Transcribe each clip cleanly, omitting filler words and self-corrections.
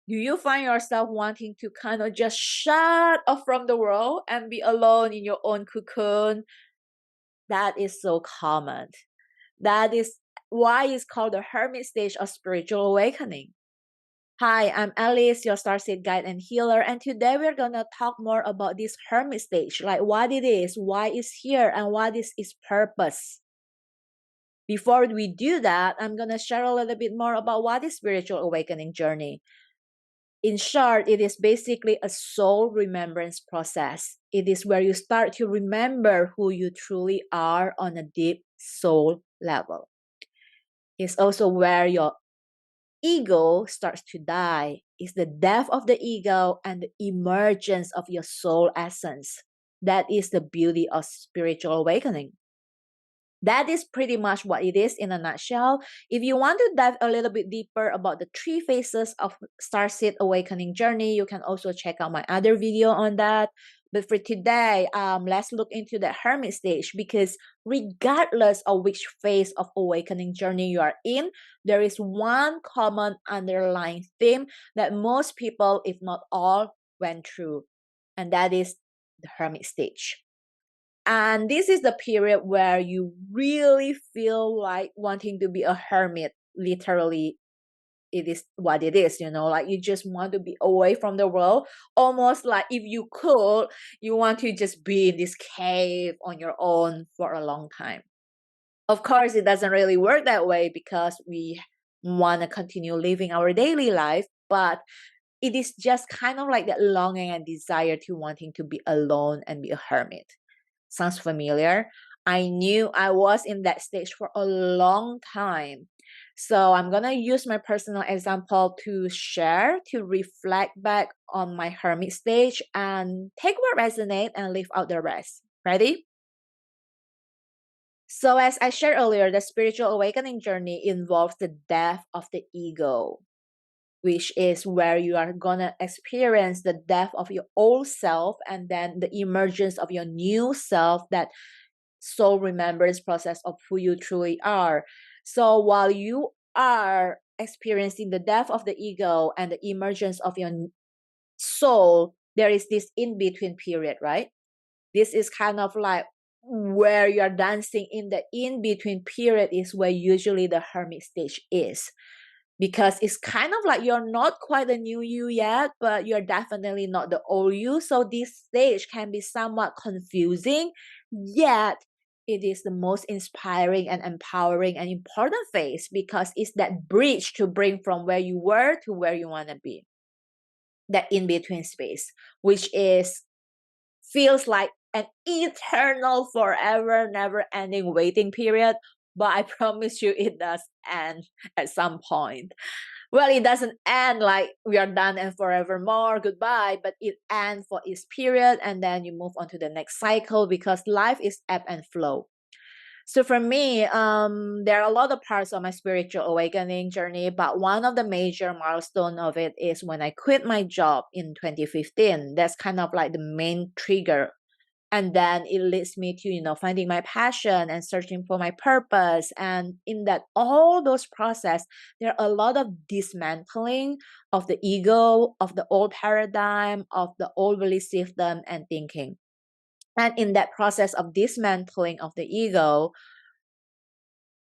Do you find yourself wanting to kind of just shut off from the world and be alone in your own cocoon? That is so common. That is why it's called the hermit stage of spiritual awakening. Hi, I'm Alice, your starseed guide and healer, and today we're gonna talk more about this hermit stage, like what it is, why it's here, and what is its purpose. Before we do that, I'm gonna share a little bit more about what is spiritual awakening journey. In short, it is basically a soul remembrance process. It is where you start to remember who you truly are on a deep soul level. It's also where your ego starts to die. It's the death of the ego and the emergence of your soul essence. That is the beauty of spiritual awakening. That is pretty much what it is in a nutshell. If you want to dive a little bit deeper about the 3 phases of Starseed Awakening journey, you can also check out my other video on that. But for today, let's look into the Hermit stage, because regardless of which phase of awakening journey you are in, there is one common underlying theme that most people, if not all, went through, and that is the Hermit stage. And this is the period where you really feel like wanting to be a hermit. Literally, it is what it is, like you just want to be away from the world. Almost like if you could, you want to just be in this cave on your own for a long time. Of course, it doesn't really work that way because we want to continue living our daily life, but it is just kind of like that longing and desire to wanting to be alone and be a hermit. Sounds familiar? I knew I was in that stage for a long time. So I'm going to use my personal example to share, to reflect back on my hermit stage and take what resonates and leave out the rest. Ready? So as I shared earlier, the spiritual awakening journey involves the death of the ego, which is where you are gonna experience the death of your old self and then the emergence of your new self, that soul remembrance process of who you truly are. So while you are experiencing the death of the ego and the emergence of your soul, there is this in-between period, right? This is kind of like where you're dancing in the in-between period is where usually the hermit stage is, because it's kind of like you're not quite a new you yet, but you're definitely not the old you. So this stage can be somewhat confusing, yet it is the most inspiring and empowering and important phase, because it's that bridge to bring from where you were to where you want to be. That in-between space, which is feels like an eternal, forever, never-ending waiting period, but I promise you it does end at some point. Well, it doesn't end like we are done and forevermore, goodbye, but it ends for its period, and then you move on to the next cycle, because life is ebb and flow. So for me, there are a lot of parts of my spiritual awakening journey, but one of the major milestone of it is when I quit my job in 2015. That's kind of like the main trigger. And then it leads me to, finding my passion and searching for my purpose. And in that, all those process, there are a lot of dismantling of the ego, of the old paradigm, of the old belief system and thinking. And in that process of dismantling of the ego,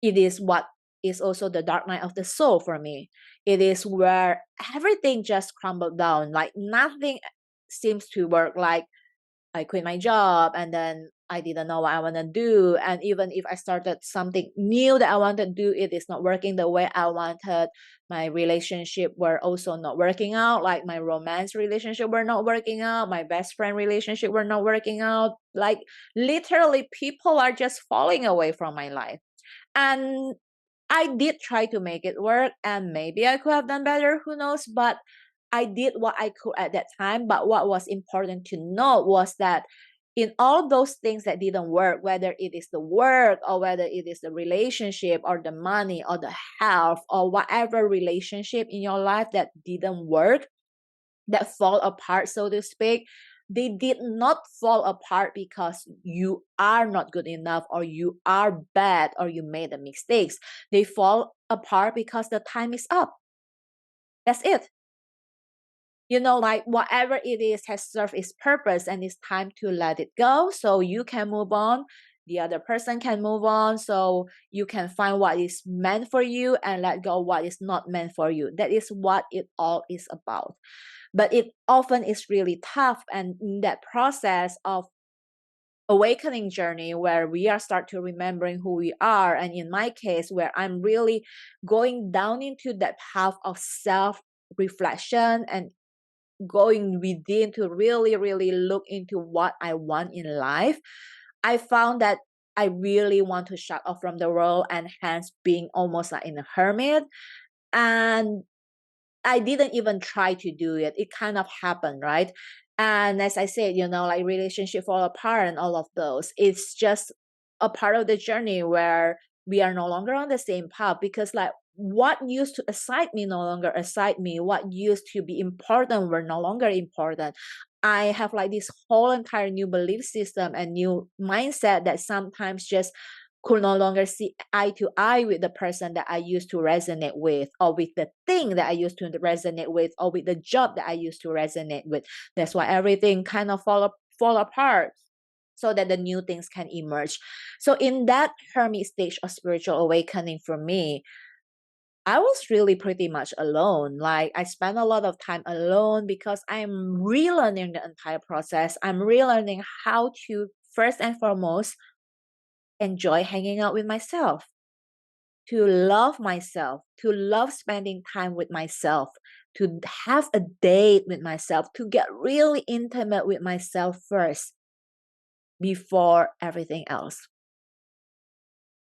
it is what is also the dark night of the soul for me. It is where everything just crumbled down, like nothing seems to work. Like I quit my job and then I didn't know what I want to do. And even if I started something new that I want to do, it is not working the way I wanted. My relationship were also not working out. Like my romance relationship were not working out. My best friend relationship were not working out. Like literally people are just falling away from my life. And I did try to make it work, and maybe I could have done better, who knows, but I did what I could at that time. But what was important to note was that in all those things that didn't work, whether it is the work or whether it is the relationship or the money or the health or whatever relationship in your life that didn't work, that fall apart, so to speak, they did not fall apart because you are not good enough or you are bad or you made the mistakes. They fall apart because the time is up. That's it. like whatever it is has served its purpose and it's time to let it go so you can move on. The other person can move on so you can find what is meant for you and let go what is not meant for you. That is what it all is about. But it often is really tough, and in that process of awakening journey where we are start to remembering who we are, and in my case where I'm really going down into that path of self reflection and going within to really really look into what I want in life, I found that I really want to shut off from the world, and hence being almost like in a hermit. And I didn't even try to do it. It kind of happened, right? And as I said, like relationship fall apart and all of those. It's just a part of the journey where we are no longer on the same path, because like what used to excite me no longer excite me. What used to be important were no longer important. I have like this whole entire new belief system and new mindset that sometimes just could no longer see eye to eye with the person that I used to resonate with, or with the thing that I used to resonate with, or with the job that I used to resonate with. That's why everything kind of fall apart so that the new things can emerge. So in that hermit stage of spiritual awakening for me, I was really pretty much alone. Like I spent a lot of time alone because I'm relearning the entire process. I'm relearning how to first and foremost enjoy hanging out with myself, to love spending time with myself, to have a date with myself, to get really intimate with myself first before everything else.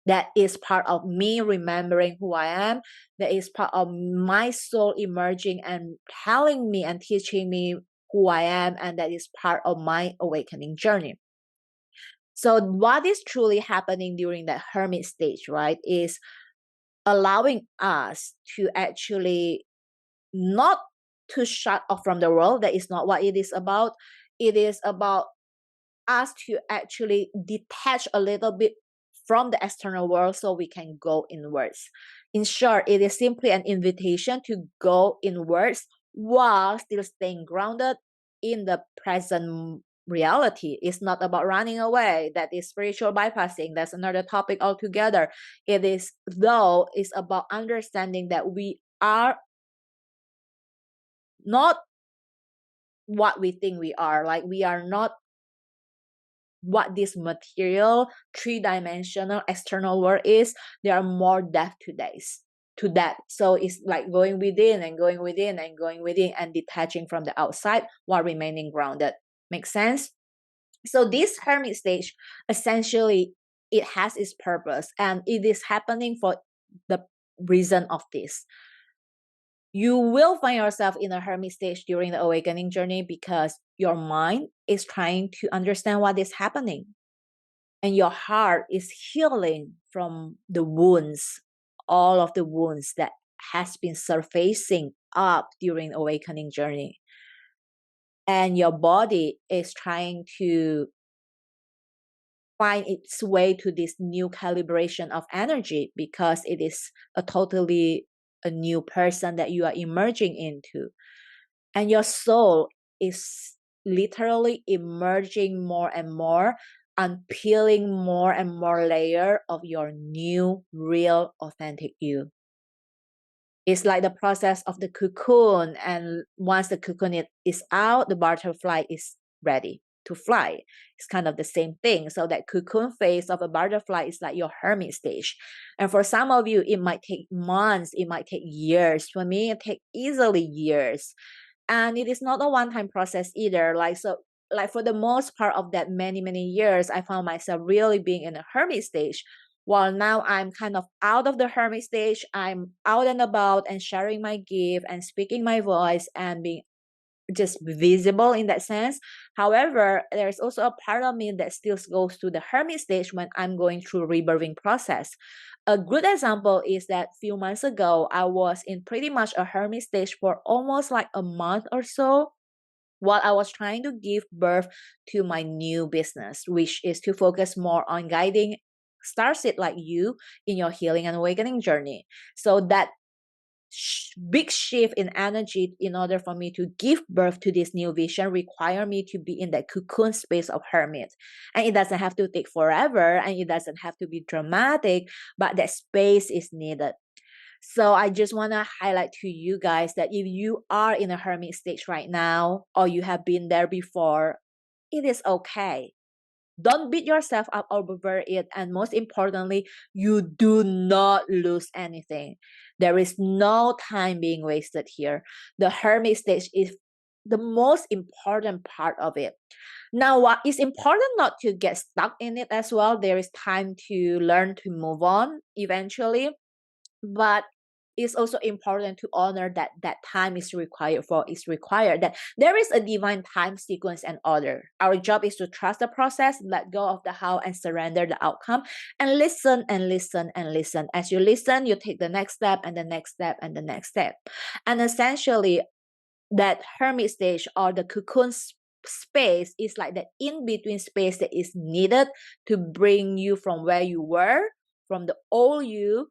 That is part of me remembering who I am. That is part of my soul emerging and telling me and teaching me who I am. And that is part of my awakening journey. So what is truly happening during that hermit stage, right, is allowing us to actually not to shut off from the world. That is not what it is about. It is about us to actually detach a little bit from the external world so we can go inwards. In short, it is simply an invitation to go inwards while still staying grounded in the present reality. It's not about running away. That is spiritual bypassing. That's another topic altogether. It is, though, is about understanding that we are not what we think we are. Like we are not what this material, three-dimensional external world is. There are more depth to that. So it's like going within and going within and going within and detaching from the outside while remaining grounded. Make sense? So this hermit stage, essentially, it has its purpose, and it is happening for the reason of this. You will find yourself in a hermit stage during the awakening journey because your mind is trying to understand what is happening, and your heart is healing from the wounds, all of the wounds that has been surfacing up during awakening journey. And your body is trying to find its way to this new calibration of energy because it is a totally a new person that you are emerging into. And your soul is literally emerging more and more, unpeeling more and more layer of your new, real, authentic you. It's like the process of the cocoon, and once the cocoon is out, the butterfly is ready to fly. It's kind of the same thing. So that cocoon phase of a butterfly is like your hermit stage. And for some of you, it might take months, it might take years. For me, it takes easily years. And it is not a one-time process either. Like for the most part of that many years, I found myself really being in a hermit stage. While now I'm kind of out of the hermit stage, I'm out and about and sharing my gift and speaking my voice and being just visible in that sense. However, there's also a part of me that still goes to the hermit stage when I'm going through rebirthing process. A good example is that few months ago, I was in pretty much a hermit stage for almost like a month or so while I was trying to give birth to my new business, which is to focus more on guiding starseed like you in your healing and awakening journey. So that big shift in energy in order for me to give birth to this new vision require me to be in that cocoon space of hermit. And it doesn't have to take forever, and it doesn't have to be dramatic, but that space is needed. So I just want to highlight to you guys that if you are in a hermit stage right now, or you have been there before, it is okay. Don't beat yourself up over it. And most importantly, you do not lose anything. There is no time being wasted here. The hermit stage is the most important part of it. Now, what is important not to get stuck in it as well. There is time to learn to move on eventually. But it's also important to honor that that time is required, that there is a divine time sequence and order. Our job is to trust the process, let go of the how, and surrender the outcome, and listen and listen and listen. As you listen, you take the next step and the next step and the next step. And essentially, that hermit stage or the cocoon space is like the in-between space that is needed to bring you from where you were, from the old you,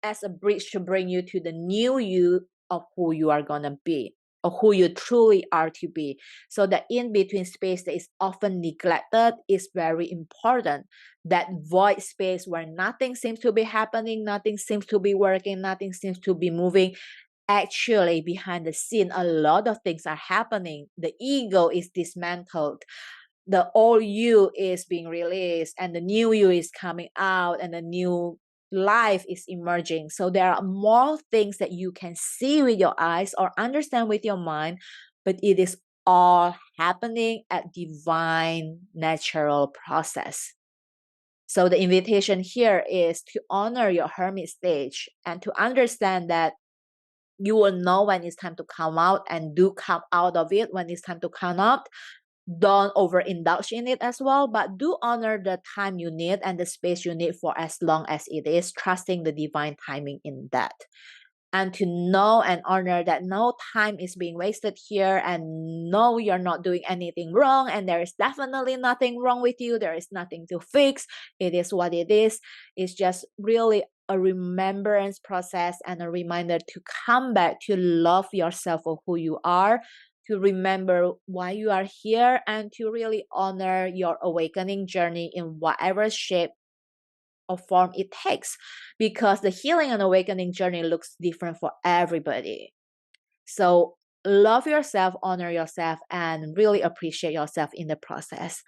as a bridge to bring you to the new you of who you are going to be, or who you truly are to be. So the in-between space that is often neglected is very important. That void space where nothing seems to be happening, nothing seems to be working, nothing seems to be moving. Actually, behind the scene, a lot of things are happening. The ego is dismantled. The old you is being released, and the new you is coming out, and the new life is emerging. So there are more things that you can see with your eyes or understand with your mind, but it is all happening at divine natural process. So the invitation here is to honor your hermit stage and to understand that you will know when it's time to come out, and do come out of it when it's time to come out. Don't overindulge in it as well, but do honor the time you need and the space you need for as long as it is, trusting the divine timing in that. And to know and honor that no time is being wasted here, and no, you're not doing anything wrong, and there is definitely nothing wrong with you. There is nothing to fix. It is what it is. It's just really a remembrance process and a reminder to come back to love yourself for who you are, to remember why you are here, and to really honor your awakening journey in whatever shape or form it takes, because the healing and awakening journey looks different for everybody. So love yourself, honor yourself, and really appreciate yourself in the process.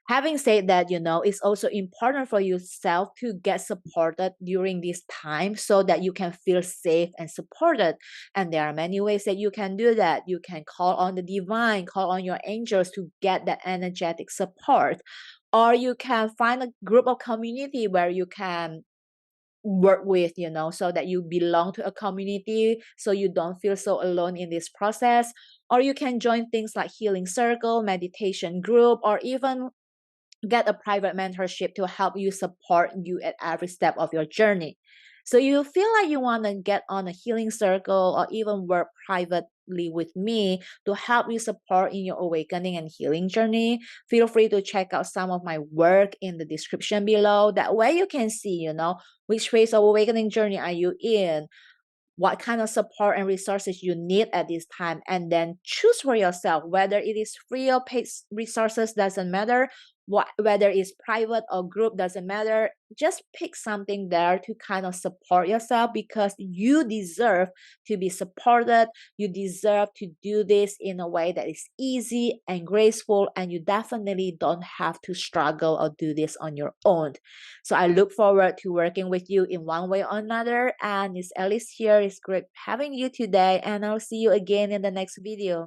Having said that, it's also important for yourself to get supported during this time so that you can feel safe and supported. And there are many ways that you can do that. You can call on the divine, call on your angels to get that energetic support. Or you can find a group of community where you can work with, so that you belong to a community, so you don't feel so alone in this process. Or you can join things like healing circle, meditation group, or even get a private mentorship to help you, support you at every step of your journey. So you feel like you want to get on a healing circle or even work privately with me to help you support in your awakening and healing journey, feel free to check out some of my work in the description below. That way you can see, which phase of awakening journey are you in, what kind of support and resources you need at this time, and then choose for yourself whether it is free or paid resources, doesn't matter. Whether it's private or group, doesn't matter. Just pick something there to kind of support yourself, because you deserve to be supported. You deserve to do this in a way that is easy and graceful, and you definitely don't have to struggle or do this on your own. So I look forward to working with you in one way or another. And it's Alice here. It's great having you today, and I'll see you again in the next video.